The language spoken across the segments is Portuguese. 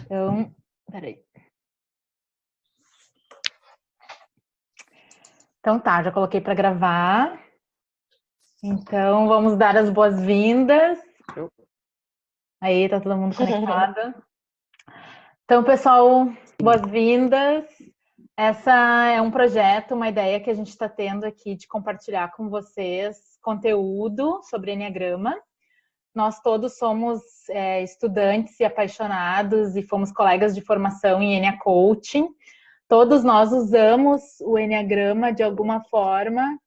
Então, peraí. Então tá, já coloquei para gravar. Então, vamos dar as boas-vindas. Aí, tá todo mundo conectado. Então, pessoal, boas-vindas. Essa é um projeto, uma ideia que a gente está tendo aqui de compartilhar com vocês conteúdo sobre Enneagrama. Nós todos somos estudantes e apaixonados e fomos colegas de formação em Ennea Coaching. Todos nós usamos o Enneagrama de alguma forma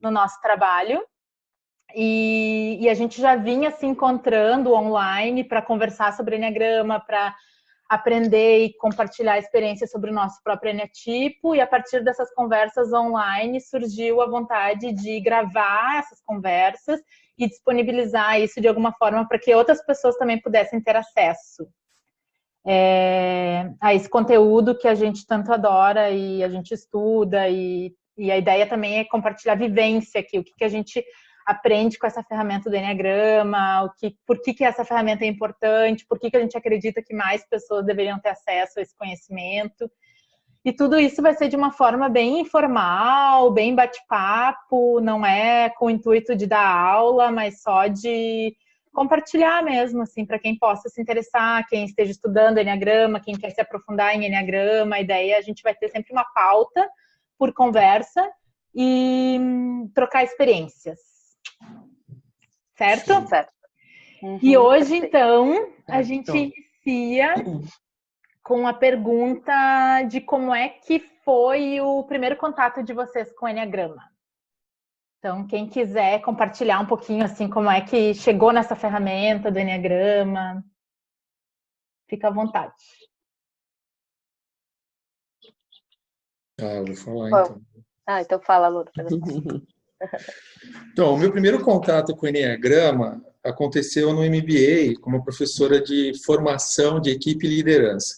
no nosso trabalho. E a gente já vinha se encontrando online para conversar sobre Enneagrama, para aprender e compartilhar experiências sobre o nosso próprio eneatipo, e a partir dessas conversas online surgiu a vontade de gravar essas conversas e disponibilizar isso de alguma forma para que outras pessoas também pudessem ter acesso a esse conteúdo que a gente tanto adora e a gente estuda, e a ideia também é compartilhar vivência aqui, o que a gente aprende com essa ferramenta do Enneagrama, por que essa ferramenta é importante, por que a gente acredita que mais pessoas deveriam ter acesso a esse conhecimento. E tudo isso vai ser de uma forma bem informal, bem bate-papo, não é com o intuito de dar aula, mas só de compartilhar mesmo, assim, para quem possa se interessar, quem esteja estudando Enneagrama, quem quer se aprofundar em Enneagrama. A ideia é a gente vai ter sempre uma pauta por conversa e trocar experiências. Certo? Certo. E hoje, então, a gente inicia com a pergunta de como é que foi o primeiro contato de vocês com o Enneagrama. Então, quem quiser compartilhar um pouquinho, assim, como é que chegou nessa ferramenta do Enneagrama, fica à vontade. Eu vou falar, então. Então fala, Loura. Então, o meu primeiro contato com o Enneagrama aconteceu no MBA, como professora de formação de equipe e liderança.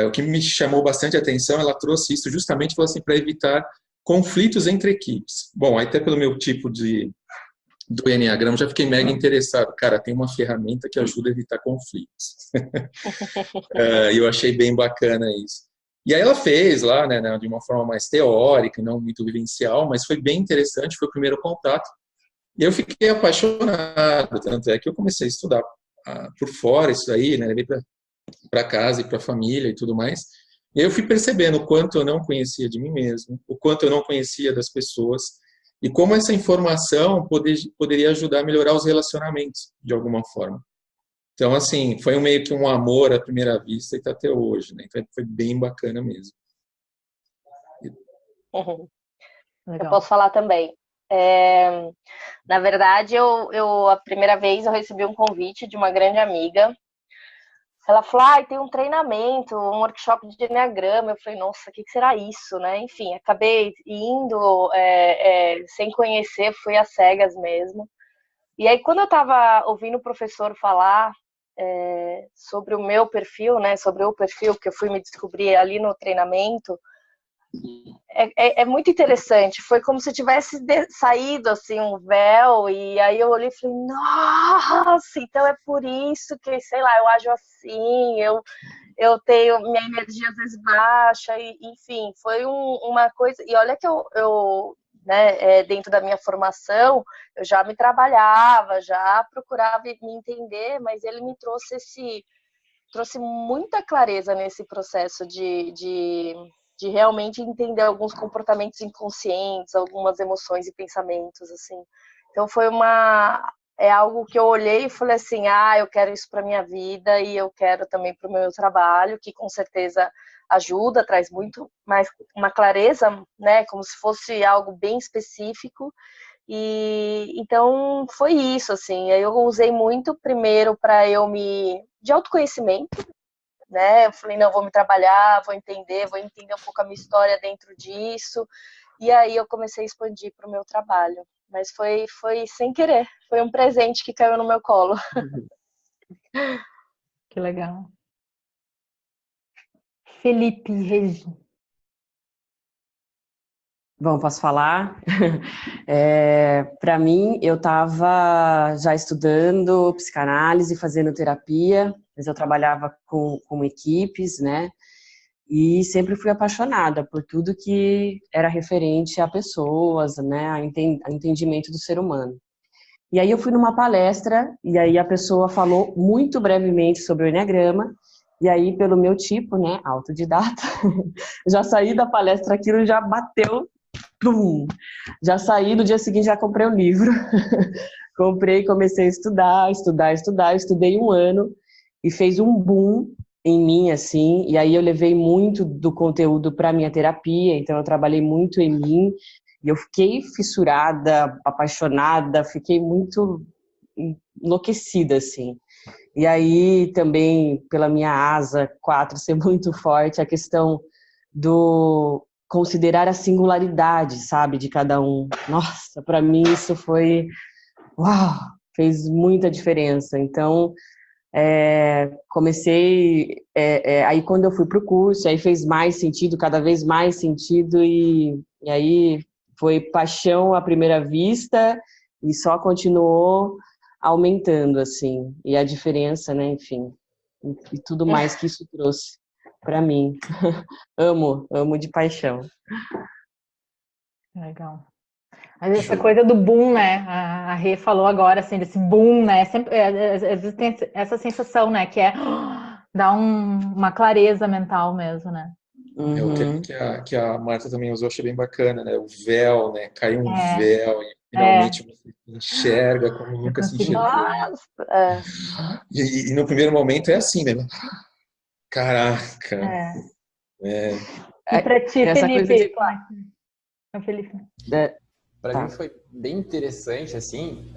O que me chamou bastante atenção, ela trouxe isso justamente para evitar conflitos entre equipes. Bom, até pelo meu tipo do Enneagrama, já fiquei mega interessado. Cara, tem uma ferramenta que ajuda a evitar conflitos. E eu achei bem bacana isso. E aí ela fez lá, né, de uma forma mais teórica, não muito vivencial, mas foi bem interessante, foi o primeiro contato. E eu fiquei apaixonado, tanto é que eu comecei a estudar por fora isso aí, né, levei para casa e para a família e tudo mais. E aí eu fui percebendo o quanto eu não conhecia de mim mesmo, o quanto eu não conhecia das pessoas, e como essa informação poderia ajudar a melhorar os relacionamentos, de alguma forma. Então, assim, foi meio que um amor à primeira vista e está até hoje, né? Então, foi bem bacana mesmo. Eu posso falar também. Na verdade, a primeira vez eu recebi um convite de uma grande amiga. Ela falou, tem um treinamento, um workshop de Enneagrama. Eu falei, nossa, o que será isso, né? Enfim, acabei indo sem conhecer, fui às cegas mesmo. E aí, quando eu estava ouvindo o professor falar sobre o meu perfil, né, sobre o perfil que eu fui me descobrir ali no treinamento, é muito interessante. Foi como se tivesse saído assim um véu, e aí eu olhei e falei, nossa, então é por isso que, sei lá, eu ajo assim, eu tenho minha energia às vezes baixa, e, enfim, foi uma coisa. E olha que eu né, dentro da minha formação, eu já me trabalhava, já procurava me entender, mas ele me trouxe muita clareza nesse processo de realmente entender alguns comportamentos inconscientes, algumas emoções e pensamentos, assim. Então é algo que eu olhei e falei assim, eu quero isso para minha vida e eu quero também para o meu trabalho, que com certeza ajuda, traz muito mais uma clareza, né, como se fosse algo bem específico. E então foi isso, assim. Eu usei muito primeiro para de autoconhecimento, né? Eu falei, não, vou me trabalhar, vou entender um pouco a minha história dentro disso. E aí eu comecei a expandir para o meu trabalho. Mas foi sem querer, foi um presente que caiu no meu colo. Que legal. Felipe Regi. Bom, posso falar? Para mim, eu estava já estudando psicanálise, fazendo terapia, mas eu trabalhava com equipes, né? E sempre fui apaixonada por tudo que era referente a pessoas, né? A entendimento do ser humano. E aí eu fui numa palestra, e aí a pessoa falou muito brevemente sobre o Enneagrama, e aí pelo meu tipo, né, autodidata, já saí da palestra, aquilo já bateu, plum! Já saí, no dia seguinte já comprei o livro, comprei, comecei a estudar, estudei 1 ano, e fez um boom em mim, assim, e aí eu levei muito do conteúdo para minha terapia, então eu trabalhei muito em mim, e eu fiquei fissurada, apaixonada, fiquei muito enlouquecida, assim. E aí também, pela minha asa 4 ser muito forte, a questão do considerar a singularidade, sabe, de cada um. Nossa, para mim isso foi, uau, fez muita diferença. Então, comecei, aí quando eu fui para o curso, aí fez mais sentido, cada vez mais sentido, e aí foi paixão à primeira vista, e só continuou aumentando, assim, e a diferença, né, enfim, e tudo mais que isso trouxe para mim. Amo de paixão. Legal. Mas essa coisa do boom, né? A Rê falou agora, assim, desse boom, né? Sempre, às vezes tem essa sensação, né? Que é dá uma clareza mental mesmo, né? É o termo que a Marta também usou, achei bem bacana, né? O véu, né? Caiu um véu e finalmente você enxerga como Eu nunca se consigo. enxergou. E no primeiro momento é assim, né? Caraca. E para ti, essa Felipe? coisa de... Felipe. Para mim foi bem interessante, assim,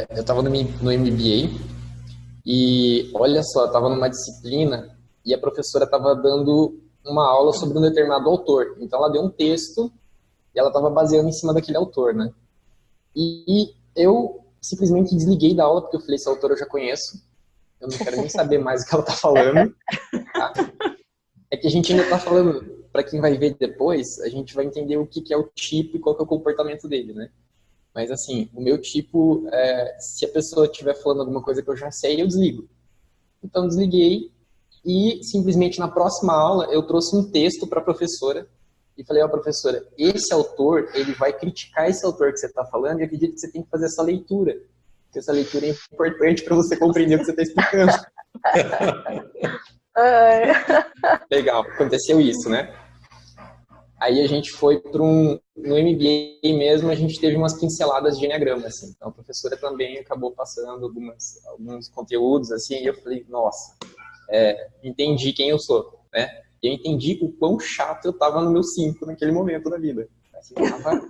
eu estava no MBA e, olha só, eu estava numa disciplina e a professora estava dando uma aula sobre um determinado autor. Então ela deu um texto e ela estava baseando em cima daquele autor, né? E eu simplesmente desliguei da aula porque eu falei, esse autor eu já conheço, eu não quero nem saber mais o que ela está falando, tá? É que a gente ainda está falando, para quem vai ver depois, a gente vai entender o que é o tipo e qual que é o comportamento dele, né? Mas assim, o meu tipo, se a pessoa estiver falando alguma coisa que eu já sei, eu desligo. Então desliguei e simplesmente na próxima aula eu trouxe um texto para a professora e falei, ó, professora, esse autor, ele vai criticar esse autor que você está falando e eu acredito que você tem que fazer essa leitura. Porque essa leitura é importante para você compreender o que você está explicando. Legal, aconteceu isso, né? Aí a gente foi para no MBA mesmo, a gente teve umas pinceladas de Enneagrama, assim. Então a professora também acabou passando alguns conteúdos, assim, e eu falei, nossa, entendi quem eu sou, né? Eu entendi o quão chato eu tava no meu 5 naquele momento da vida. Assim, eu tava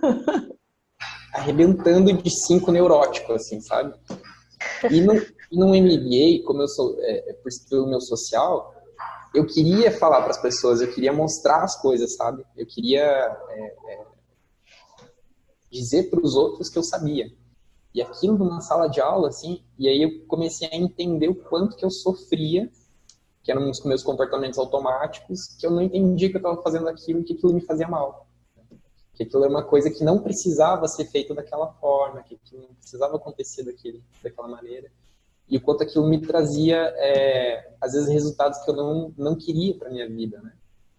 arrebentando de 5 neurótico, assim, sabe? E no MBA, como eu sou, pelo meu social, eu queria falar para as pessoas, eu queria mostrar as coisas, sabe? Eu queria dizer para os outros que eu sabia. E aquilo numa sala de aula, assim, e aí eu comecei a entender o quanto que eu sofria, que eram os meus comportamentos automáticos, que eu não entendia que eu estava fazendo aquilo e que aquilo me fazia mal. Que aquilo era uma coisa que não precisava ser feito daquela forma, que aquilo não precisava acontecer daquela maneira. E o quanto aquilo me trazia, às vezes, resultados que eu não queria para minha vida, né?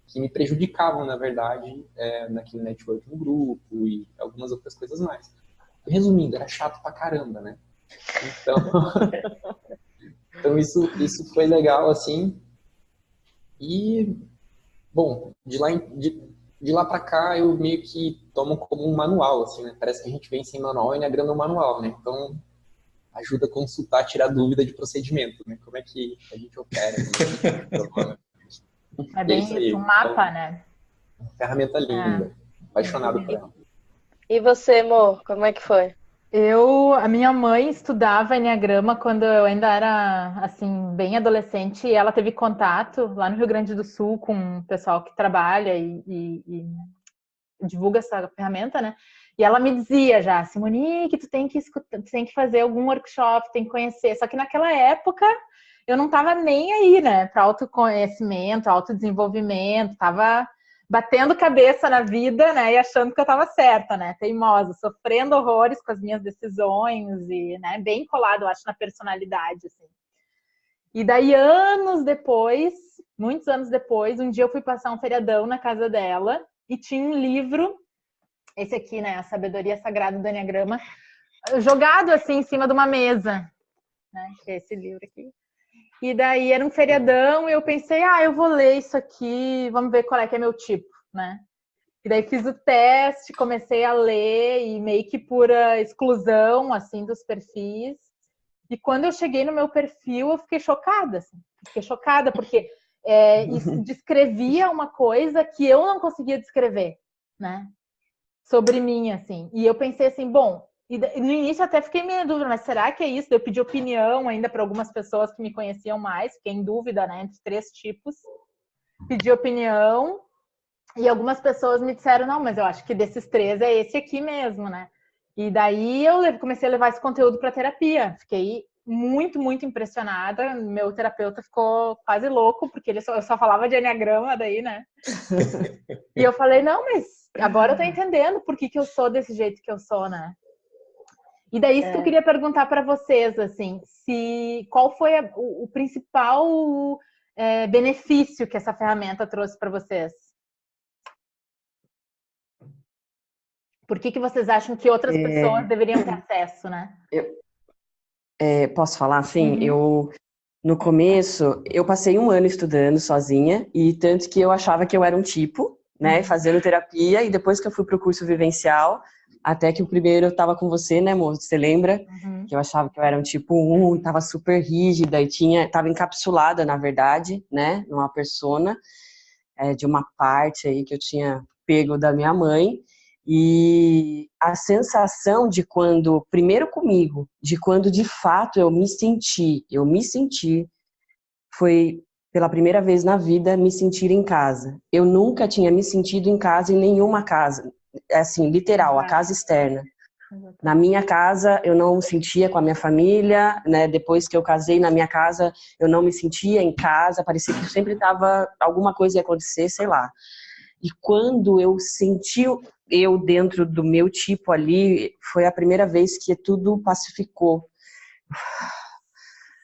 Que me prejudicavam, na verdade, naquele network no grupo e algumas outras coisas mais. Resumindo, era chato pra caramba, né? Então isso foi legal, assim. E, bom, de lá pra cá, eu meio que tomo como um manual, assim, né? Parece que a gente vem sem manual e Enneagrama é um manual, né? Então, ajuda a consultar, tirar dúvida de procedimento, né? Como é que a gente opera. É bem isso, um mapa, então, né? Ferramenta linda. Apaixonado por ela. E você, amor, como é que foi? A minha mãe estudava Enneagrama quando eu ainda era, assim, bem adolescente, e ela teve contato lá no Rio Grande do Sul com um pessoal que trabalha e divulga essa ferramenta, né? E ela me dizia já, Simonique, tu tem que escutar, tu tem que fazer algum workshop, tem que conhecer. Só que naquela época eu não estava nem aí, né? Para autoconhecimento, autodesenvolvimento, estava batendo cabeça na vida, né? E achando que eu estava certa, né? Teimosa, sofrendo horrores com as minhas decisões e, né? Bem colado, eu acho, na personalidade, assim. E daí, anos depois, muitos anos depois, um dia eu fui passar um feriadão na casa dela e tinha um livro, esse aqui, né, A Sabedoria Sagrada do Enneagrama, jogado assim em cima de uma mesa, né, que é esse livro aqui. E daí era um feriadão e eu pensei, eu vou ler isso aqui, vamos ver qual é que é meu tipo, né? E daí fiz o teste, comecei a ler e meio que por exclusão, assim, dos perfis. E quando eu cheguei no meu perfil, eu fiquei chocada, assim. Fiquei chocada porque isso descrevia uma coisa que eu não conseguia descrever, né? Sobre mim, assim. E eu pensei assim, bom, e no início até fiquei meio dúvida, mas será que é isso? Eu pedi opinião ainda para algumas pessoas que me conheciam mais, fiquei em dúvida, né, entre 3 tipos. Pedi opinião e algumas pessoas me disseram, não, mas eu acho que desses 3 é esse aqui mesmo, né? E daí eu comecei a levar esse conteúdo para terapia. Fiquei muito, muito impressionada. Meu terapeuta ficou quase louco, porque eu só falava de enneagrama daí, né? E eu falei, não, mas agora eu tô entendendo por que eu sou desse jeito que eu sou, né? E daí isso que eu queria perguntar para vocês, assim, qual foi o principal benefício que essa ferramenta trouxe para vocês? Por que vocês acham que outras pessoas deveriam ter acesso, né? Posso falar assim? No começo, eu passei 1 ano estudando sozinha, e tanto que eu achava que eu era um tipo, né, fazendo terapia, e depois que eu fui pro curso vivencial, até que o primeiro eu tava com você, né, amor? Você lembra? Que eu achava que eu era um tipo 1, tava super rígida e tava encapsulada, na verdade, né, numa persona, de uma parte aí que eu tinha pego da minha mãe. E a sensação de quando, primeiro comigo, de quando de fato eu me senti, foi pela primeira vez na vida me sentir em casa. Eu nunca tinha me sentido em casa em nenhuma casa, assim, literal, a casa externa. Na minha casa eu não me sentia com a minha família, né? Depois que eu casei na minha casa eu não me sentia em casa, parecia que sempre tava, alguma coisa ia acontecer, sei lá. E quando eu senti eu dentro do meu tipo ali, foi a primeira vez que tudo pacificou.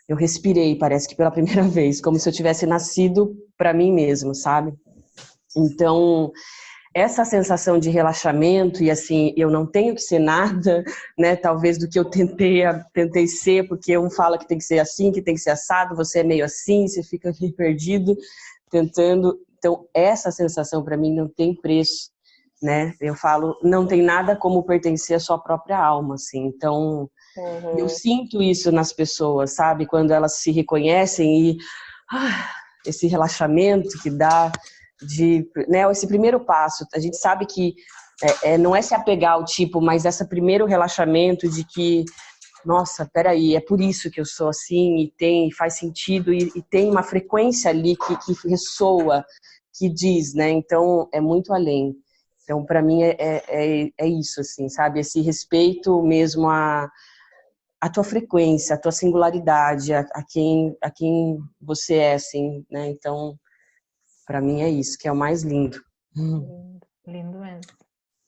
Eu respirei, parece que pela primeira vez, como se eu tivesse nascido para mim mesmo, sabe? Então, essa sensação de relaxamento e assim, eu não tenho que ser nada, né? Talvez do que eu tentei ser, porque um fala que tem que ser assim, que tem que ser assado, você é meio assim, você fica meio perdido, tentando. Então, essa sensação para mim não tem preço, né? Eu falo, não tem nada como pertencer à sua própria alma, assim. Então, eu sinto isso nas pessoas, sabe? Quando elas se reconhecem e esse relaxamento que dá né? Esse primeiro passo, a gente sabe que não é se apegar ao tipo, mas esse primeiro relaxamento de que, nossa, peraí, é por isso que eu sou assim, e faz sentido, e tem uma frequência ali que ressoa, que diz, né? Então, é muito além. Então, para mim, é isso, assim, sabe? Esse respeito mesmo a tua frequência, a tua singularidade, a quem você é, assim, né? Então, para mim é isso, que é o mais lindo. Lindo mesmo.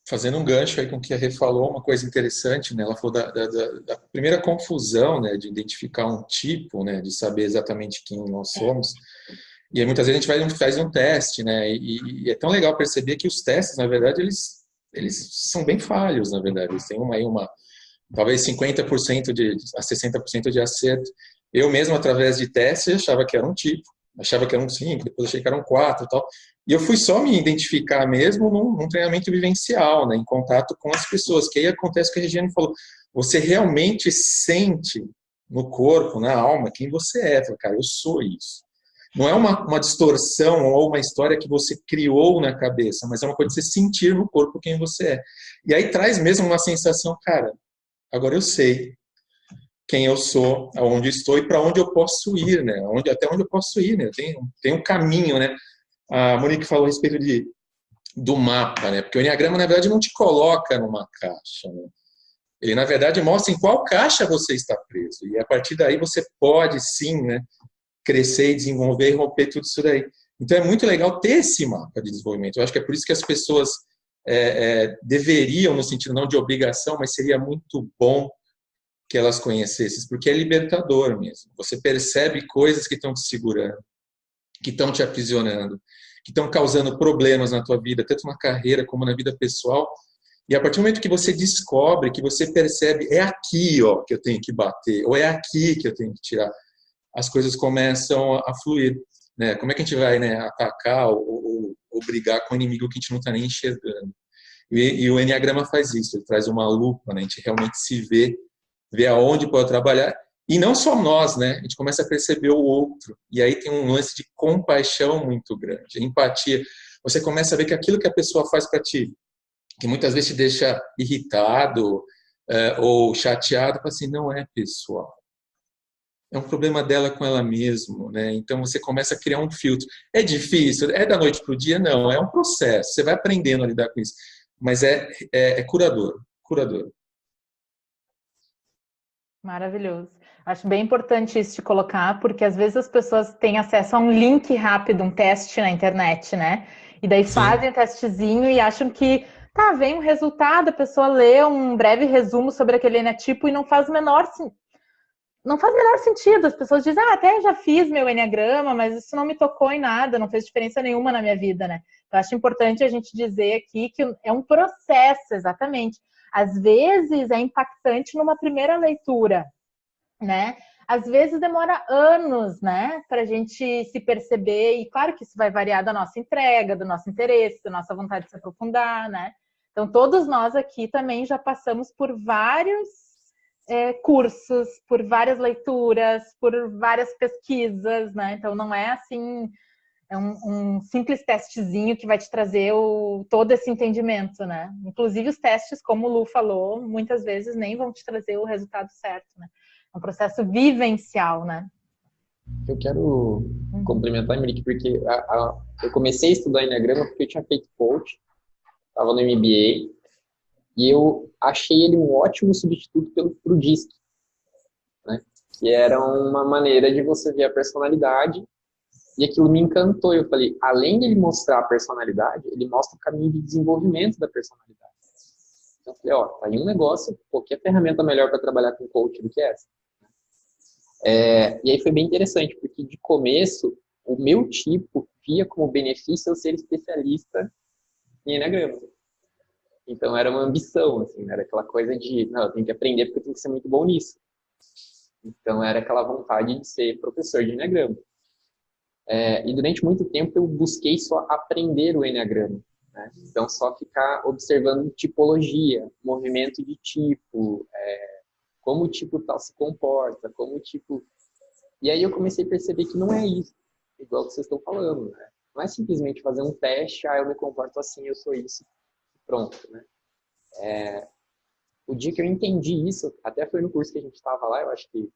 Fazendo um gancho aí com o que a Rê falou, uma coisa interessante, né? Ela falou da primeira confusão, né? De identificar um tipo, né? De saber exatamente quem nós somos. E aí, muitas vezes a gente faz um teste, né? E é tão legal perceber que os testes, na verdade, eles são bem falhos, na verdade. Eles têm talvez 50% a 60% de acerto. Eu mesmo, através de testes, achava que era um tipo, achava que era um 5, depois achei que era um 4 e tal. E eu fui só me identificar mesmo num treinamento vivencial, né? Em contato com as pessoas. Que aí acontece o que a Regiane falou. Você realmente sente no corpo, na alma, quem você é. Fala, cara, eu sou isso. Não é uma distorção ou uma história que você criou na cabeça, mas é uma coisa de você sentir no corpo quem você é. E aí traz mesmo uma sensação, cara, agora eu sei quem eu sou, aonde estou e para onde eu posso ir, né? Até onde eu posso ir, né? Tem um caminho, né? A Monique falou a respeito do mapa, né? Porque o Enneagrama, na verdade, não te coloca numa caixa, né? Ele, na verdade, mostra em qual caixa você está preso. E a partir daí você pode, sim, né? Crescer e desenvolver e romper tudo isso daí. Então é muito legal ter esse mapa de desenvolvimento. Eu acho que é por isso que as pessoas deveriam, no sentido não de obrigação, mas seria muito bom que elas conhecessem, porque é libertador mesmo. Você percebe coisas que estão te segurando, que estão te aprisionando, que estão causando problemas na tua vida, tanto na carreira como na vida pessoal. E a partir do momento que você descobre, que você percebe, é aqui, ó, que eu tenho que bater, ou é aqui que eu tenho que tirar, as coisas começam a fluir, né? Como é que a gente vai, né, atacar ou brigar com um inimigo que a gente não está nem enxergando? E o Enneagrama faz isso, ele traz uma lupa, né? A gente realmente se vê aonde pode trabalhar. E não só nós, né? A gente começa a perceber o outro. E aí tem um lance de compaixão muito grande, empatia. Você começa a ver que aquilo que a pessoa faz para ti, que muitas vezes te deixa irritado ou chateado, assim, não é pessoal. É um problema dela com ela mesma, né? Então você começa a criar um filtro. É difícil? É da noite para o dia? Não, é um processo. Você vai aprendendo a lidar com isso. Mas é curador, curador. Maravilhoso. Acho bem importante isso de colocar, porque às vezes as pessoas têm acesso a um link rápido, um teste na internet, né? E daí fazem o testezinho e acham que, tá, vem um resultado, a pessoa lê um breve resumo sobre aquele enneatipo e não faz o menor sentido. As pessoas dizem, até já fiz meu enneagrama, mas isso não me tocou em nada, não fez diferença nenhuma na minha vida, né? Então, acho importante a gente dizer aqui que é um processo, exatamente. Às vezes é impactante numa primeira leitura, né? Às vezes demora anos, né, para a gente se perceber, e claro que isso vai variar da nossa entrega, do nosso interesse, da nossa vontade de se aprofundar, né? Então, todos nós aqui também já passamos por vários cursos, por várias leituras, por várias pesquisas, né? Então, não é assim, é um simples testezinho que vai te trazer todo esse entendimento, né? Inclusive, os testes, como o Lu falou, muitas vezes nem vão te trazer o resultado certo, né? É um processo vivencial, né? Eu quero complementar, Emerick, porque eu comecei a estudar Enneagrama porque eu tinha feito coach, estava no MBA, e eu achei ele um ótimo substituto pro DISC, né? Que era uma maneira de você ver a personalidade, e aquilo me encantou. Eu falei, além de ele mostrar a personalidade, ele mostra o caminho de desenvolvimento da personalidade. Então eu falei, ó, tá aí um negócio, qualquer ferramenta melhor para trabalhar com coach do que essa. E aí foi bem interessante, porque de começo, o meu tipo via como benefício eu ser especialista em Enneagrama. Então era uma ambição, assim, era aquela coisa de, não, eu tenho que aprender porque eu tenho que ser muito bom nisso. Então era aquela vontade de ser professor de Enneagrama. E durante muito tempo eu busquei só aprender o Enneagrama, né? Então só ficar observando tipologia, movimento de tipo, como o tipo tal se comporta, como o tipo... E aí eu comecei a perceber que não é isso, igual que vocês estão falando, né? Não é simplesmente fazer um teste, eu me comporto assim, eu sou isso, pronto, né? O dia que eu entendi isso, até foi no curso que a gente estava lá, eu acho que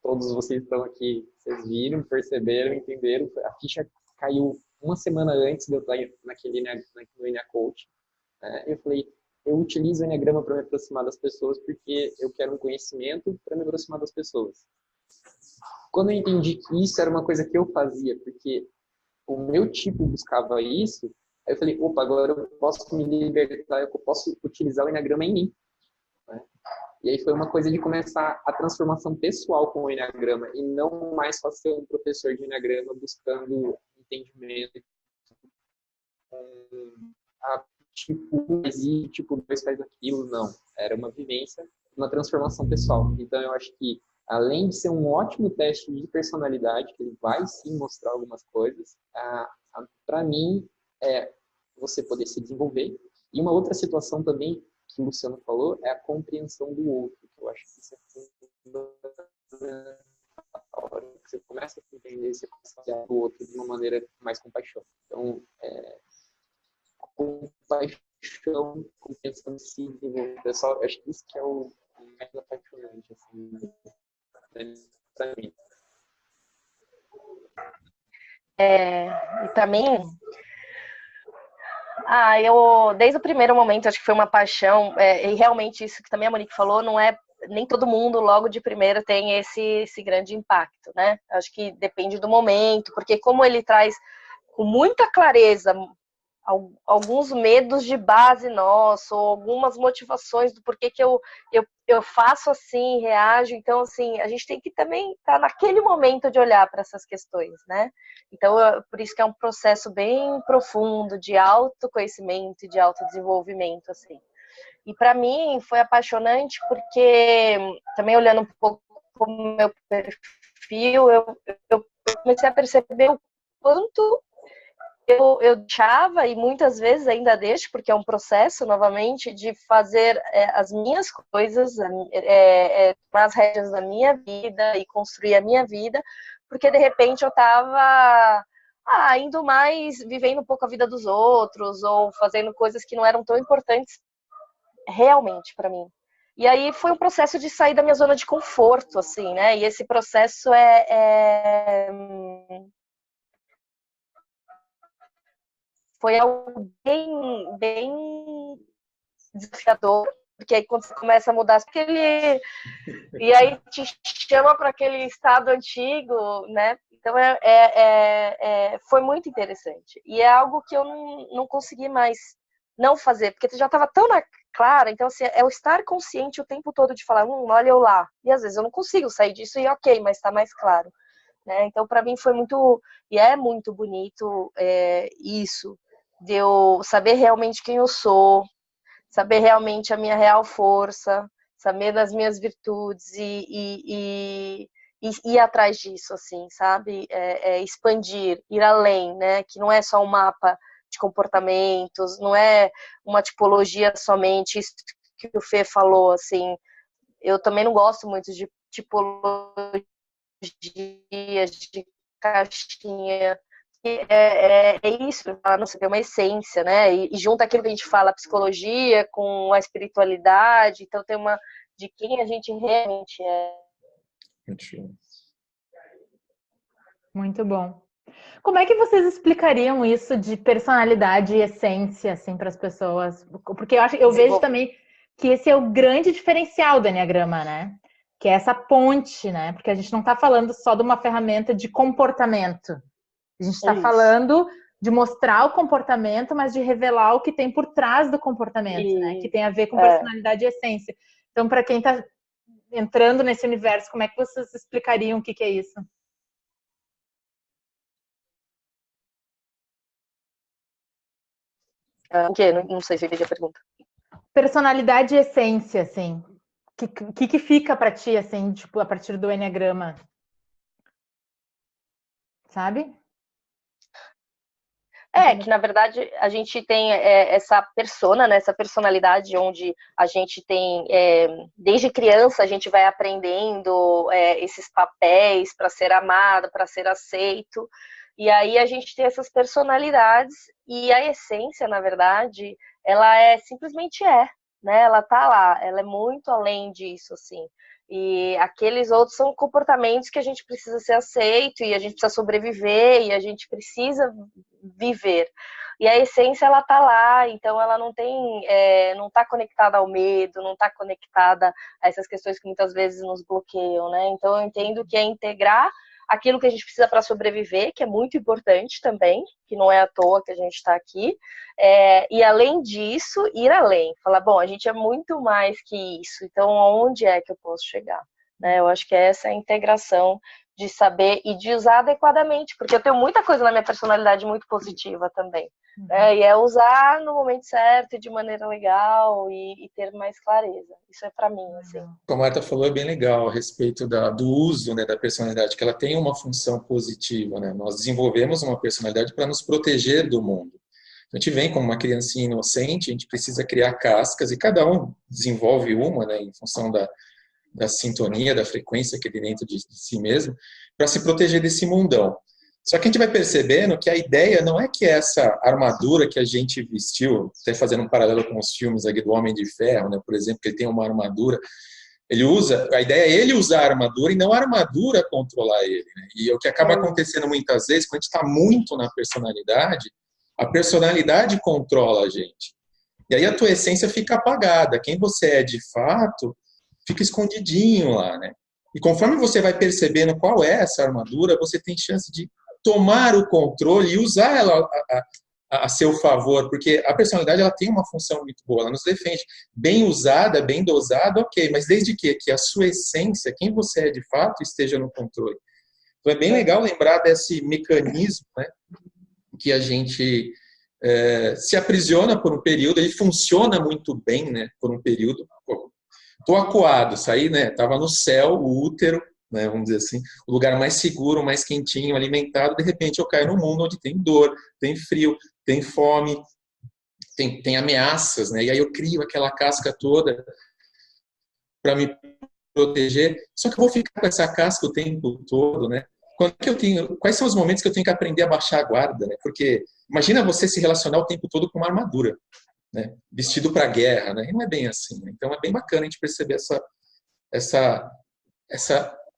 todos vocês estão aqui, vocês viram, perceberam, entenderam, a ficha caiu uma semana antes de eu estar no Enneacoach, né? Eu falei, eu utilizo o Enneagrama para me aproximar das pessoas porque eu quero um conhecimento para me aproximar das pessoas. Quando eu entendi que isso era uma coisa que eu fazia, porque o meu tipo buscava isso, aí eu falei, opa, agora eu posso me libertar, eu posso utilizar o Enneagrama em mim, né? E aí foi uma coisa de começar a transformação pessoal com o Enneagrama e não mais só ser um professor de Enneagrama buscando entendimento tipo 1 e tipo 2 faz aquilo, não. Era uma vivência, uma transformação pessoal. Então eu acho que além de ser um ótimo teste de personalidade, que ele vai sim mostrar algumas coisas, para mim é você poder se desenvolver. E uma outra situação também que o Luciano falou é a compreensão do outro, que eu acho que isso é fundamental. Você começa a entender, você começa a olhar o outro de uma maneira mais compaixão. Então, compaixão, compreensão de si, desenvolver. Pessoal, eu acho que isso que é o mais apaixonante, assim, para mim. E também, eu, desde o primeiro momento, acho que foi uma paixão, e realmente isso que também a Monique falou, não é, nem todo mundo logo de primeiro tem esse grande impacto, né? Acho que depende do momento, porque como ele traz com muita clareza alguns medos de base nossos, ou algumas motivações do porquê que eu faço assim, reajo. Então, assim, a gente tem que também estar naquele momento de olhar para essas questões, né? Então, por isso que é um processo bem profundo de autoconhecimento e de autodesenvolvimento, assim. E para mim foi apaixonante porque, também olhando um pouco o meu perfil, eu comecei a perceber o quanto eu deixava, e muitas vezes ainda deixo, porque é um processo, novamente, de fazer as minhas coisas, tomar as rédeas da minha vida e construir a minha vida, porque de repente eu estava indo mais, vivendo um pouco a vida dos outros, ou fazendo coisas que não eram tão importantes realmente para mim. E aí foi um processo de sair da minha zona de conforto, assim, né? E esse processo foi algo bem desafiador, porque aí quando você começa a mudar e aí te chama para aquele estado antigo, né? Então foi muito interessante. E é algo que eu não consegui mais não fazer, porque já estava tão clara. Então, assim, é o estar consciente o tempo todo de falar, olha eu lá. E às vezes eu não consigo sair disso e ok, mas está mais claro. Né? Então, para mim foi muito, e é muito bonito isso, de eu saber realmente quem eu sou, saber realmente a minha real força, saber das minhas virtudes e ir atrás disso, assim, sabe? Expandir, ir além, né? Que não é só um mapa de comportamentos, não é uma tipologia somente, isso que o Fê falou, assim. Eu também não gosto muito de tipologias, de caixinha. É isso, não sei, tem uma essência, né? E junta aquilo que a gente fala, a psicologia com a espiritualidade, então tem uma de quem a gente realmente é. Muito bom. Como é que vocês explicariam isso de personalidade e essência, assim, para as pessoas? Porque eu vejo também que esse é o grande diferencial do Enneagrama, né? Que é essa ponte, né? Porque a gente não está falando só de uma ferramenta de comportamento. A gente está falando de mostrar o comportamento, mas de revelar o que tem por trás do comportamento, né? Que tem a ver com personalidade e essência. Então, para quem está entrando nesse universo, como é que vocês explicariam o que é isso? O quê? Não sei se eu entendi a pergunta. Personalidade e essência, assim. O que fica para ti, assim, tipo, a partir do Enneagrama? Sabe? Que na verdade a gente tem essa persona, né, essa personalidade onde a gente tem, desde criança a gente vai aprendendo esses papéis para ser amado, para ser aceito, e aí a gente tem essas personalidades, e a essência, na verdade, ela simplesmente né, ela tá lá, ela é muito além disso, assim. E aqueles outros são comportamentos que a gente precisa ser aceito, e a gente precisa sobreviver, e a gente precisa viver. E a essência, ela tá lá, então ela não tem, não tá conectada ao medo, não tá conectada a essas questões que muitas vezes nos bloqueiam, né? Então eu entendo que é integrar aquilo que a gente precisa para sobreviver, que é muito importante também, que não é à toa que a gente está aqui, e além disso, ir além, falar, bom, a gente é muito mais que isso, então onde é que eu posso chegar? Né? Eu acho que é essa integração de saber e de usar adequadamente, porque eu tenho muita coisa na minha personalidade muito positiva também, né? E é usar no momento certo e de maneira legal e ter mais clareza. Isso é para mim, assim. Como a Marta falou, é bem legal a respeito do uso, né, da personalidade, que ela tem uma função positiva, né? Nós desenvolvemos uma personalidade para nos proteger do mundo. A gente vem como uma criancinha inocente, a gente precisa criar cascas, e cada um desenvolve uma, né, em função da sintonia, da frequência que tem dentro de si mesmo, para se proteger desse mundão. Só que a gente vai percebendo que a ideia não é que essa armadura que a gente vestiu, até fazendo um paralelo com os filmes aqui do Homem de Ferro, né, por exemplo, que ele tem uma armadura, a ideia é ele usar a armadura e não a armadura controlar ele. Né? E o que acaba acontecendo muitas vezes, quando a gente está muito na personalidade, a personalidade controla a gente. E aí a tua essência fica apagada. Quem você é de fato fica escondidinho lá, né? E conforme você vai percebendo qual é essa armadura, você tem chance de tomar o controle e usar ela a seu favor, porque a personalidade ela tem uma função muito boa, ela nos defende. Bem usada, bem dosada, ok, mas desde que a sua essência, quem você é de fato, esteja no controle. Então é bem legal lembrar desse mecanismo, né, que a gente se aprisiona por um período, ele funciona muito bem, né, por um período. Estou acuado, saí, né, estava no céu, o útero, né, vamos dizer assim, o lugar mais seguro, mais quentinho, alimentado, de repente eu caio num mundo onde tem dor, tem frio, tem fome, tem ameaças, né, e aí eu crio aquela casca toda para me proteger, só que eu vou ficar com essa casca o tempo todo, né? Quais são os momentos que eu tenho que aprender a baixar a guarda, né? Porque imagina você se relacionar o tempo todo com uma armadura, né? Vestido para a guerra, né? E não é bem assim, né? Então é bem bacana a gente perceber essa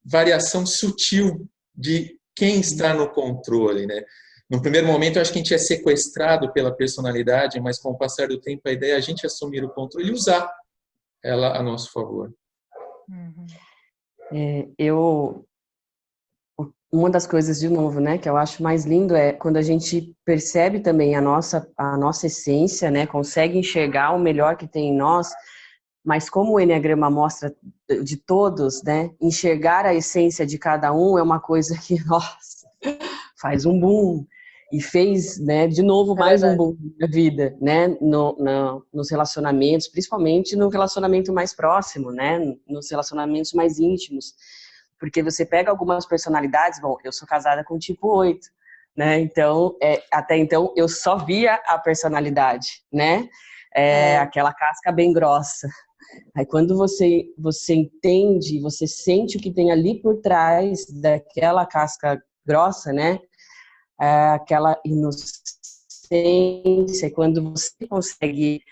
variação sutil de quem está no controle, né? No primeiro momento, eu acho que a gente é sequestrado pela personalidade, mas com o passar do tempo, a ideia é a gente assumir o controle e usar ela a nosso favor. Uma das coisas, de novo, né, que eu acho mais lindo é quando a gente percebe também a nossa essência, né, consegue enxergar o melhor que tem em nós, mas como o Enneagrama mostra de todos, né, enxergar a essência de cada um é uma coisa que, nossa, faz um boom. E fez, né, de novo, mais um boom na vida, né, nos relacionamentos, principalmente no relacionamento mais próximo, né, nos relacionamentos mais íntimos. Porque você pega algumas personalidades, bom, eu sou casada com tipo 8, né, então, até então, eu só via a personalidade, né, aquela casca bem grossa. Aí quando você entende, você sente o que tem ali por trás daquela casca grossa, né, aquela inocência, quando você consegue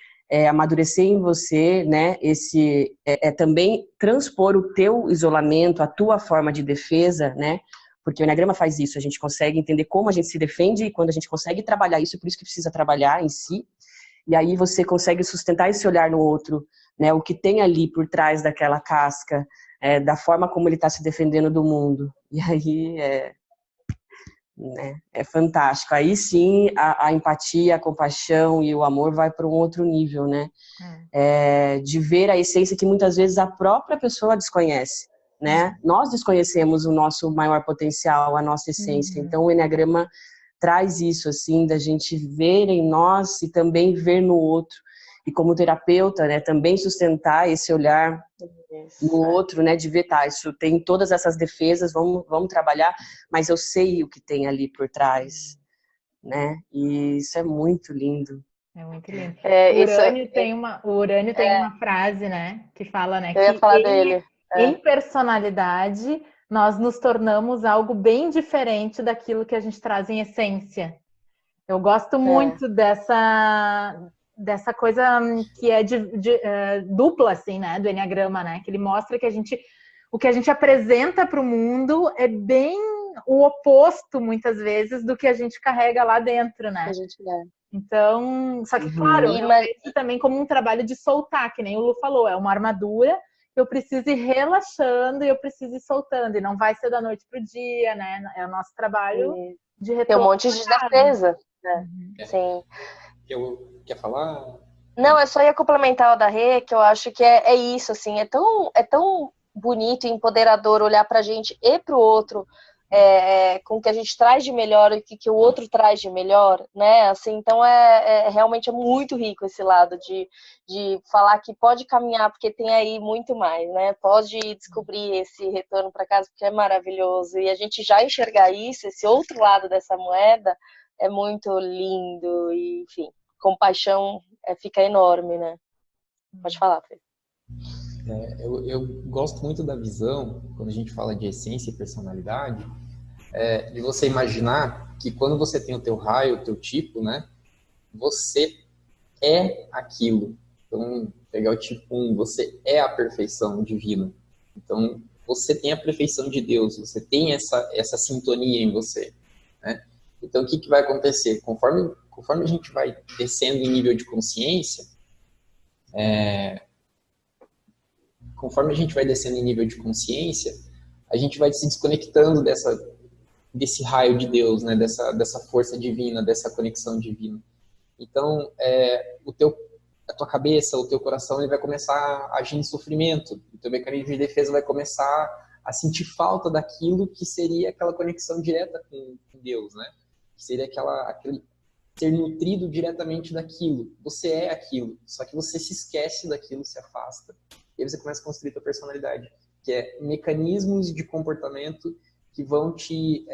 amadurecer em você, né, também transpor o teu isolamento, a tua forma de defesa, né, porque o Enneagrama faz isso, a gente consegue entender como a gente se defende e quando a gente consegue trabalhar isso, por isso que precisa trabalhar em si, e aí você consegue sustentar esse olhar no outro, né, o que tem ali por trás daquela casca, da forma como ele está se defendendo do mundo, e aí é fantástico. Aí sim a empatia, a compaixão e o amor vai para um outro nível, né? De ver a essência que muitas vezes a própria pessoa desconhece, né? Nós desconhecemos o nosso maior potencial, a nossa essência. Então o Enneagrama traz isso, assim, da gente ver em nós e também ver no outro. E como terapeuta, né, também sustentar esse olhar no outro, né, de ver, tá, isso tem todas essas defesas, vamos trabalhar, mas eu sei o que tem ali por trás, né, e isso é muito lindo. É muito lindo. O Urânio tem uma frase, né, que fala, né, eu ia falar dele. Em personalidade, nós nos tornamos algo bem diferente daquilo que a gente traz em essência. Eu gosto muito dessa coisa que é dupla, assim, né, do Enneagrama, né, que ele mostra que o que a gente apresenta para o mundo é bem o oposto, muitas vezes, do que a gente carrega lá dentro, né? Então, só que, claro, eu vejo também como um trabalho de soltar, que nem o Lu falou, é uma armadura, eu preciso ir relaxando e eu preciso ir soltando, e não vai ser da noite pro dia, né? É o nosso trabalho de retorno. Tem um monte de defesa, né? Sim. Quer falar? Não, eu só ia complementar o da Rê, que eu acho que é isso, assim, é tão bonito e empoderador olhar pra gente e pro outro, com o que a gente traz de melhor e o que o outro traz de melhor, né, assim, então realmente é muito rico esse lado de falar que pode caminhar, porque tem aí muito mais, né, pode descobrir esse retorno para casa, porque é maravilhoso, e a gente já enxergar isso, esse outro lado dessa moeda, é muito lindo, e enfim, compaixão fica enorme, né, pode falar, Fê. Eu gosto muito da visão, quando a gente fala de essência e personalidade, de você imaginar que quando você tem o teu raio, o teu tipo, né, você é aquilo. Então, pegar o tipo 1, você é a perfeição divina. Então, você tem a perfeição de Deus, você tem essa sintonia em você, né? Então, o que vai acontecer? Conforme a gente vai descendo em nível de consciência, a gente vai se desconectando desse raio de Deus, né? Dessa força divina, dessa conexão divina. Então, a tua cabeça, o teu coração, ele vai começar a agir em sofrimento. O teu mecanismo de defesa vai começar a sentir falta daquilo que seria aquela conexão direta com Deus, né? Que seria aquele ser nutrido diretamente daquilo. Você é aquilo, só que você se esquece daquilo, se afasta. E aí você começa a construir tua personalidade, que é mecanismos de comportamento que vão te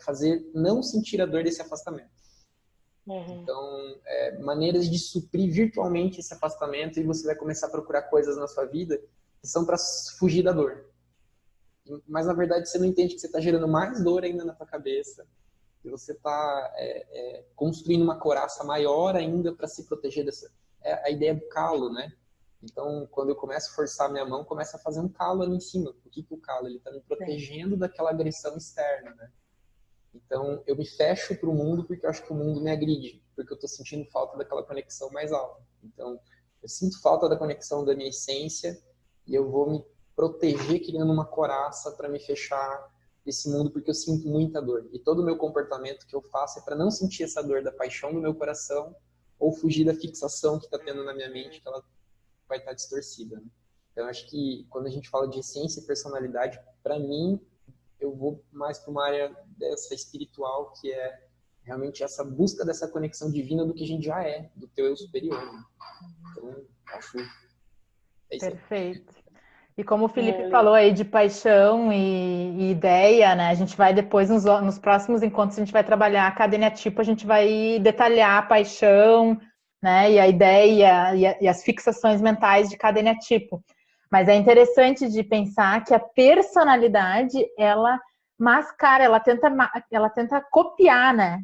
fazer não sentir a dor desse afastamento. Então, maneiras de suprir virtualmente esse afastamento, e você vai começar a procurar coisas na sua vida que são para fugir da dor. Mas, na verdade, você não entende que você está gerando mais dor ainda na tua cabeça, que você está construindo uma couraça maior ainda para se proteger dessa... É a ideia do calo, né? Então, quando eu começo a forçar minha mão, começa a fazer um calo ali em cima. Por que o calo? Ele está me protegendo daquela agressão externa, né? Então, eu me fecho para o mundo porque eu acho que o mundo me agride, porque eu estou sentindo falta daquela conexão mais alta. Então, eu sinto falta da conexão da minha essência e eu vou me proteger criando uma couraça para me fechar desse mundo, porque eu sinto muita dor. E todo o meu comportamento que eu faço é para não sentir essa dor da paixão do meu coração ou fugir da fixação que está tendo na minha mente, que ela vai estar distorcida, né? Então, acho que quando a gente fala de essência e personalidade, para mim, eu vou mais para uma área dessa espiritual, que é realmente essa busca dessa conexão divina do que a gente já é, do teu eu superior, né? Então, acho... isso. Perfeito. E como o Felipe falou aí de paixão e ideia, né? A gente vai depois, nos próximos encontros, a gente vai trabalhar cada eneatipo, a gente vai detalhar a paixão, né? E a ideia e as fixações mentais de cada eneatipo. Mas é interessante de pensar que a personalidade, ela mascara, ela tenta copiar, né?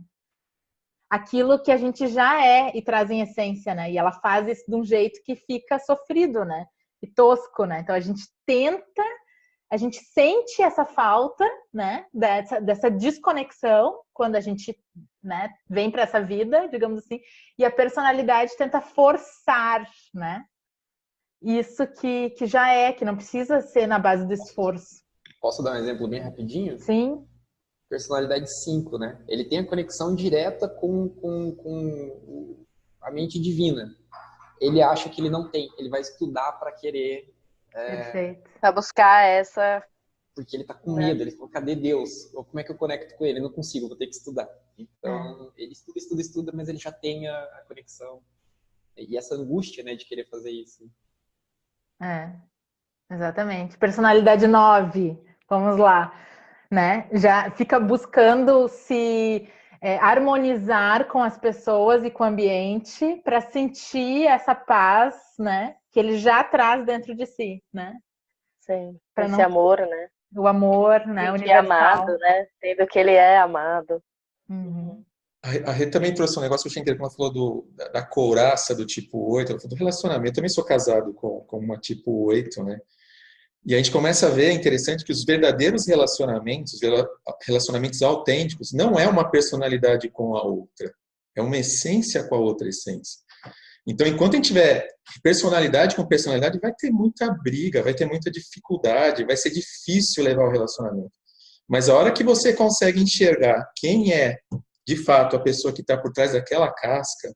Aquilo que a gente já é e traz em essência, né? E ela faz isso de um jeito que fica sofrido, né? E tosco, né? Então a gente sente essa falta, né? Dessa desconexão quando a gente, né, vem para essa vida, digamos assim, e a personalidade tenta forçar, né? Isso que já que não precisa ser na base do esforço. Posso dar um exemplo bem rapidinho? Sim. Personalidade 5, né? Ele tem a conexão direta com a mente divina. Ele acha que ele não tem. Ele vai estudar para querer... Perfeito. Para buscar essa... Porque ele tá com medo. Ele fala, cadê Deus? Ou como é que eu conecto com ele? Eu não consigo, vou ter que estudar. Então, ele estuda, mas ele já tem a conexão. E essa angústia, né, de querer fazer isso. Exatamente. Personalidade 9, vamos lá, né? Já fica buscando se harmonizar com as pessoas e com o ambiente para sentir essa paz, né? Que ele já traz dentro de si, né? Sim, esse amor, né? O amor, né? O universal. Amado, né? Tendo que ele é amado. A Rê também trouxe um negócio que eu achei interessante, ela falou da couraça do tipo 8, ela falou do relacionamento. Eu também sou casado com uma tipo 8, né? E a gente começa a ver, é interessante, que os verdadeiros relacionamentos autênticos, não é uma personalidade com a outra, é uma essência com a outra essência. Então, enquanto a gente tiver personalidade com personalidade, vai ter muita briga, vai ter muita dificuldade, vai ser difícil levar o relacionamento. Mas a hora que você consegue enxergar quem é, de fato, a pessoa que está por trás daquela casca,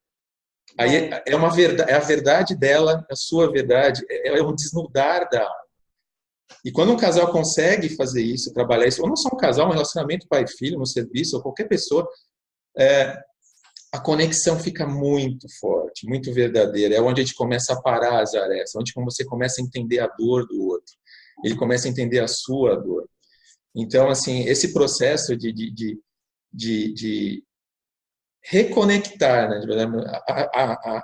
aí é uma verdade, é a verdade dela, a sua verdade, é um desnudar da alma. E quando um casal consegue fazer isso, trabalhar isso, ou não só um casal, um relacionamento pai e filho, no serviço, ou qualquer pessoa, a conexão fica muito forte, muito verdadeira. É onde a gente começa a parar as arestas, onde você começa a entender a dor do outro. Ele começa a entender a sua dor. Então, assim, esse processo de reconectar, né,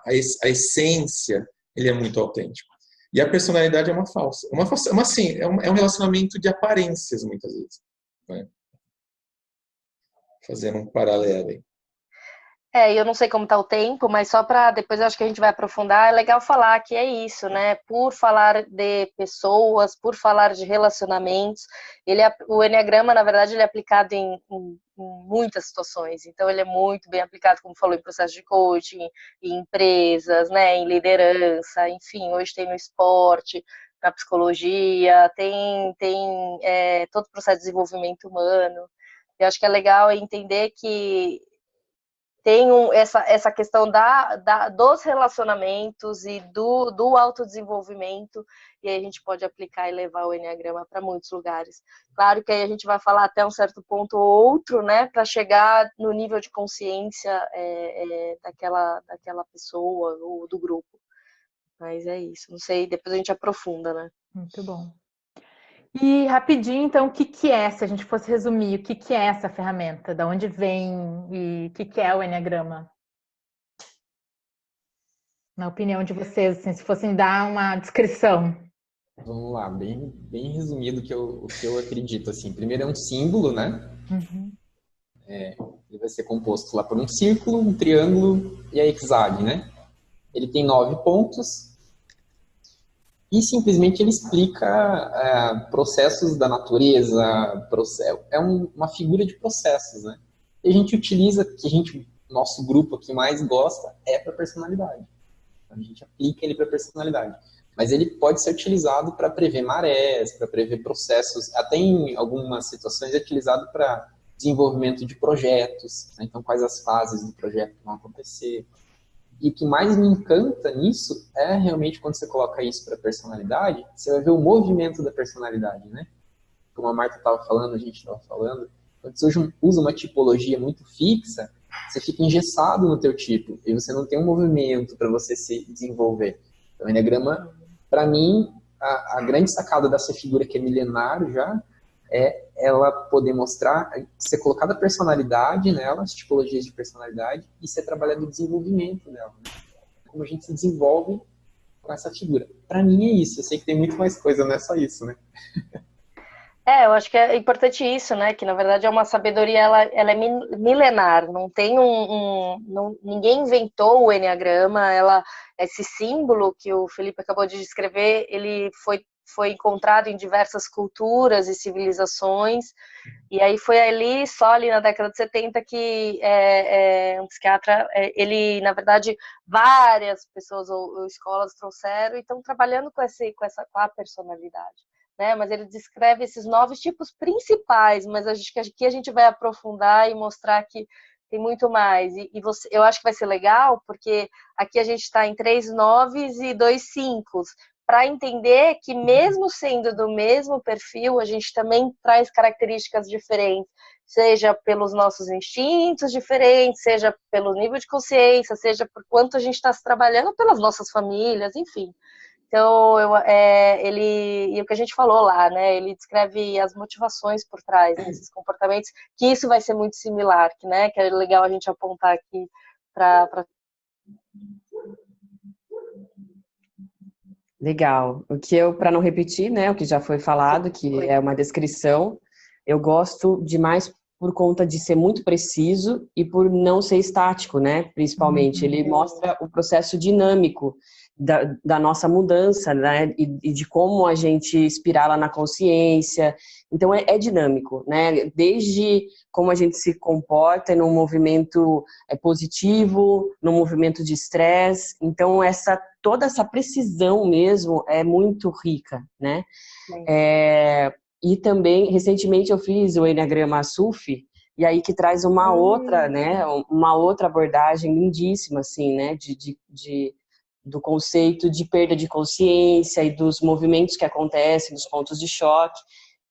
a essência, ele é muito autêntico. E a personalidade é uma falsa. Assim, é um relacionamento de aparências, muitas vezes. Né? Fazendo um paralelo aí. Eu não sei como tá o tempo, mas só para depois eu acho que a gente vai aprofundar, é legal falar que é isso, né? Por falar de pessoas, por falar de relacionamentos, o Enneagrama, na verdade, ele é aplicado em muitas situações. Então, ele é muito bem aplicado, como falou, em processo de coaching, em empresas, né? Em liderança, enfim, hoje tem no esporte, na psicologia, tem todo o processo de desenvolvimento humano. Eu acho que é legal entender que tem essa questão dos relacionamentos e do autodesenvolvimento, e aí a gente pode aplicar e levar o Enneagrama para muitos lugares. Claro que aí a gente vai falar até um certo ponto ou outro, né, para chegar no nível de consciência daquela pessoa ou do grupo. Mas é isso, não sei, depois a gente aprofunda, né? Muito bom. E rapidinho, então, o que é, se a gente fosse resumir, o que é essa ferramenta? Da onde vem e o que é o Enneagrama? Na opinião de vocês, assim, se fossem dar uma descrição. Vamos lá, bem resumido o que eu acredito, assim. Primeiro é um símbolo, né? Uhum. Ele vai ser composto lá por um círculo, um triângulo e a hexágono, né? Ele tem 9 pontos e simplesmente ele explica processos da natureza, uma figura de processos, né? E a gente utiliza, nosso grupo que mais gosta é para personalidade. Então, a gente aplica ele para personalidade. Mas ele pode ser utilizado para prever marés, para prever processos, até em algumas situações é utilizado para desenvolvimento de projetos, né? Então quais as fases do projeto que vão acontecer. E o que mais me encanta nisso é realmente quando você coloca isso para personalidade, você vai ver o movimento da personalidade, né? Como a Marta estava falando, a gente estava falando, quando você usa uma tipologia muito fixa, você fica engessado no teu tipo, e você não tem um movimento para você se desenvolver. Então, o Enneagrama, para mim, a grande sacada dessa figura que é milenar já, é ela poder mostrar, ser colocada a personalidade nela, as tipologias de personalidade, e ser trabalhado o desenvolvimento dela. Né? Como a gente se desenvolve com essa figura. Para mim é isso, eu sei que tem muito mais coisa, não é só isso, né? Eu acho que é importante isso, né? Que na verdade é uma sabedoria, ela é milenar, não tem ninguém inventou o Enneagrama, esse símbolo que o Felipe acabou de descrever, ele foi encontrado em diversas culturas e civilizações, e aí foi só ali na década de 70 que um psiquiatra, ele, na verdade, várias pessoas ou escolas trouxeram e estão trabalhando com a personalidade. Né? Mas ele descreve esses 9 tipos principais, mas acho que aqui a gente vai aprofundar e mostrar que tem muito mais. Eu acho que vai ser legal, porque aqui a gente está em 3 9s e 2 5s, para entender que mesmo sendo do mesmo perfil, a gente também traz características diferentes, seja pelos nossos instintos diferentes, seja pelo nível de consciência, seja por quanto a gente está se trabalhando pelas nossas famílias, enfim. Então, e o que a gente falou lá, né? Ele descreve as motivações por trás desses comportamentos, que isso vai ser muito similar, né? Que é legal a gente apontar aqui para. Legal. O que para não repetir, né? O que já foi falado, que é uma descrição, eu gosto demais por conta de ser muito preciso e por não ser estático, né? Principalmente, ele mostra o processo dinâmico da nossa mudança, né? E de como a gente espirala na consciência. Então, é dinâmico, né? Desde como a gente se comporta num movimento positivo, num movimento de estresse. Então, toda essa precisão mesmo é muito rica, né? E também, recentemente, eu fiz o Enneagrama SUF, e aí que traz uma outra, né? Uma outra abordagem lindíssima, assim, né? Do conceito de perda de consciência e dos movimentos que acontecem, dos pontos de choque.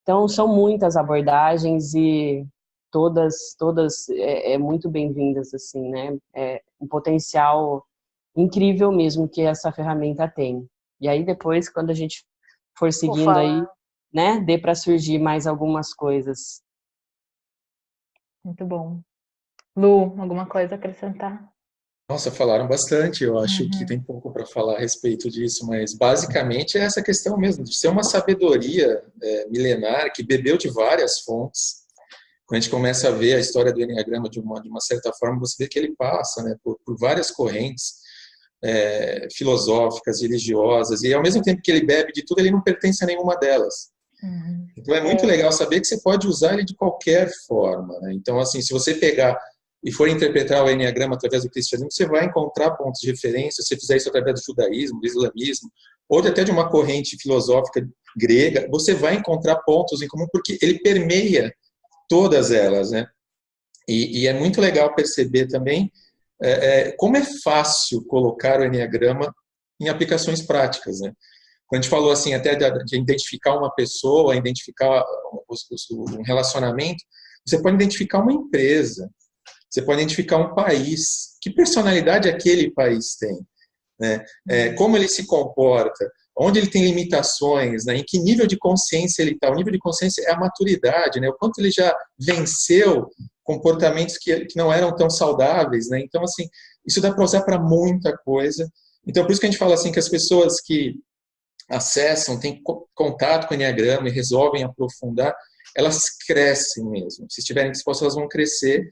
Então, são muitas abordagens e todas muito bem-vindas, assim, né? É um potencial incrível mesmo que essa ferramenta tem. E aí, depois, quando a gente for seguindo aí, né? Dê para surgir mais algumas coisas. Muito bom. Lu, alguma coisa a acrescentar? Nossa, falaram bastante. Eu acho que tem pouco para falar a respeito disso, mas basicamente é essa questão mesmo, de ser uma sabedoria milenar que bebeu de várias fontes. Quando a gente começa a ver a história do Enneagrama de uma certa forma, você vê que ele passa, né, por várias correntes filosóficas, religiosas, e ao mesmo tempo que ele bebe de tudo, ele não pertence a nenhuma delas. Então é muito legal saber que você pode usar ele de qualquer forma, né? Então, assim, se você pegar e for interpretar o Enneagrama através do cristianismo, você vai encontrar pontos de referência, se você fizer isso através do judaísmo, do islamismo, ou até de uma corrente filosófica grega, você vai encontrar pontos em comum, porque ele permeia todas elas, né? E é muito legal perceber também como é fácil colocar o Enneagrama em aplicações práticas, né? Quando a gente falou assim, até de identificar uma pessoa, identificar um relacionamento, você pode identificar uma empresa, você pode identificar um país, que personalidade aquele país tem, né? Como ele se comporta, onde ele tem limitações, né? Em que nível de consciência ele está. O nível de consciência é a maturidade, né? O quanto ele já venceu comportamentos que não eram tão saudáveis, né? Então, assim, isso dá para usar para muita coisa. Então, por isso que a gente fala assim que as pessoas que acessam, têm contato com o Enneagrama e resolvem aprofundar, elas crescem mesmo. Se estiverem dispostas, elas vão crescer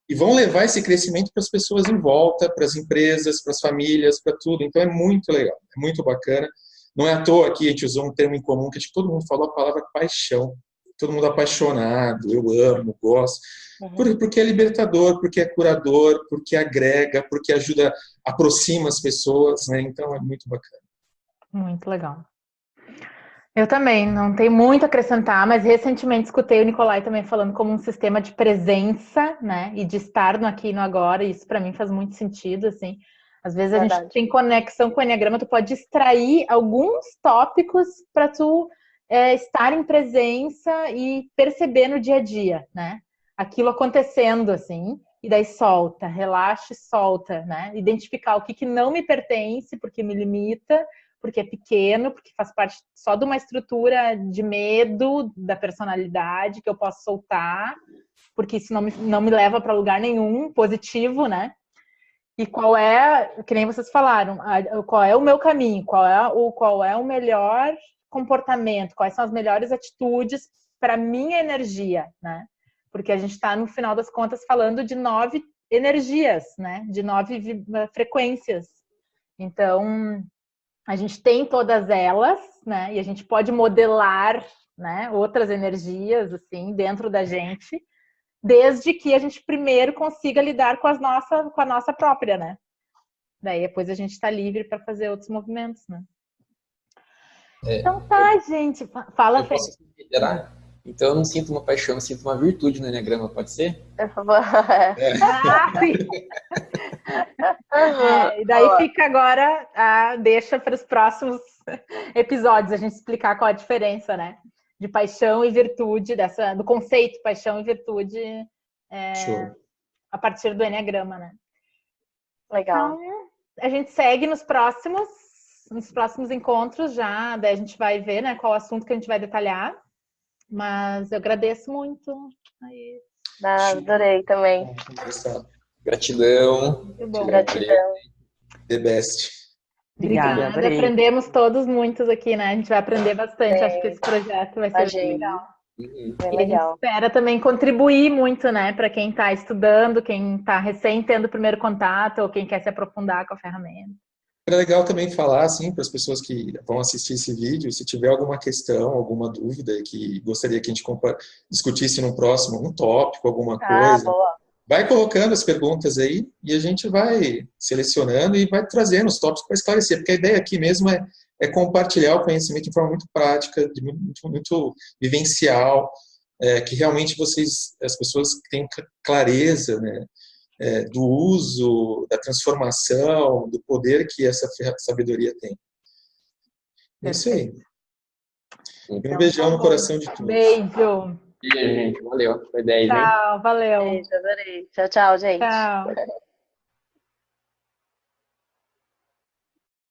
e vão levar esse crescimento para as pessoas em volta, para as empresas, para as famílias, para tudo. Então, é muito legal, é muito bacana. Não é à toa que a gente usou um termo em comum, que acho que todo mundo falou a palavra paixão. Todo mundo apaixonado, eu amo, gosto. Porque é libertador, porque é curador, porque agrega, porque ajuda, aproxima as pessoas, né? Então é muito bacana. Muito legal. Eu também, não tenho muito a acrescentar, mas recentemente escutei o Nicolai também falando como um sistema de presença, né? E de estar no aqui e no agora, e isso para mim faz muito sentido, assim. Às vezes a gente tem conexão com o Enneagrama, tu pode extrair alguns tópicos para tu estar em presença e perceber no dia a dia, né? Aquilo acontecendo, assim, e daí solta, relaxa e solta, né? Identificar o que não me pertence, porque me limita, porque é pequeno, porque faz parte só de uma estrutura de medo da personalidade que eu posso soltar, porque isso não me leva para lugar nenhum positivo, né? E qual é, que nem vocês falaram, qual é o meu caminho, qual é o melhor comportamento, quais são as melhores atitudes para minha energia, né? Porque a gente está, no final das contas, falando de 9 energias, né? De 9 frequências. Então, a gente tem todas elas, né? E a gente pode modelar, né, outras energias, assim, dentro da gente, desde que a gente primeiro consiga lidar com a nossa própria, né? Daí depois a gente está livre para fazer outros movimentos, né? Então tá, gente. Fala, Fê. Posso considerar? Então eu não sinto uma paixão, eu sinto uma virtude no Enneagrama, pode ser? E daí fica agora deixa para os próximos episódios a gente explicar qual a diferença, né? De paixão e virtude, do conceito paixão e virtude a partir do Enneagrama, né? Legal. Então, a gente segue nos próximos encontros já, daí a gente vai ver, né, qual assunto que a gente vai detalhar. Mas eu agradeço muito. Adorei também. Gratidão. Muito bom. Gratidão. The best. Obrigada. Aprendemos todos muitos aqui, né? A gente vai aprender bastante. Acho que esse projeto vai ser bem legal. E a gente espera também contribuir muito, né? Para quem está estudando, quem está recém tendo o primeiro contato ou quem quer se aprofundar com a ferramenta. É legal também falar, assim, para as pessoas que vão assistir esse vídeo, se tiver alguma questão, alguma dúvida que gostaria que a gente discutisse no próximo, um tópico, alguma coisa, boa. Vai colocando as perguntas aí e a gente vai selecionando e vai trazendo os tópicos para esclarecer, porque a ideia aqui mesmo é compartilhar o conhecimento de forma muito prática, muito vivencial, que realmente as pessoas tenham clareza, né, do uso, da transformação, do poder que essa sabedoria tem. É isso aí. Um beijão no coração de todos. Beijo. E aí, gente, valeu. Foi 10, hein? Tchau, valeu. Beijo, adorei. Tchau, tchau, gente. Tchau.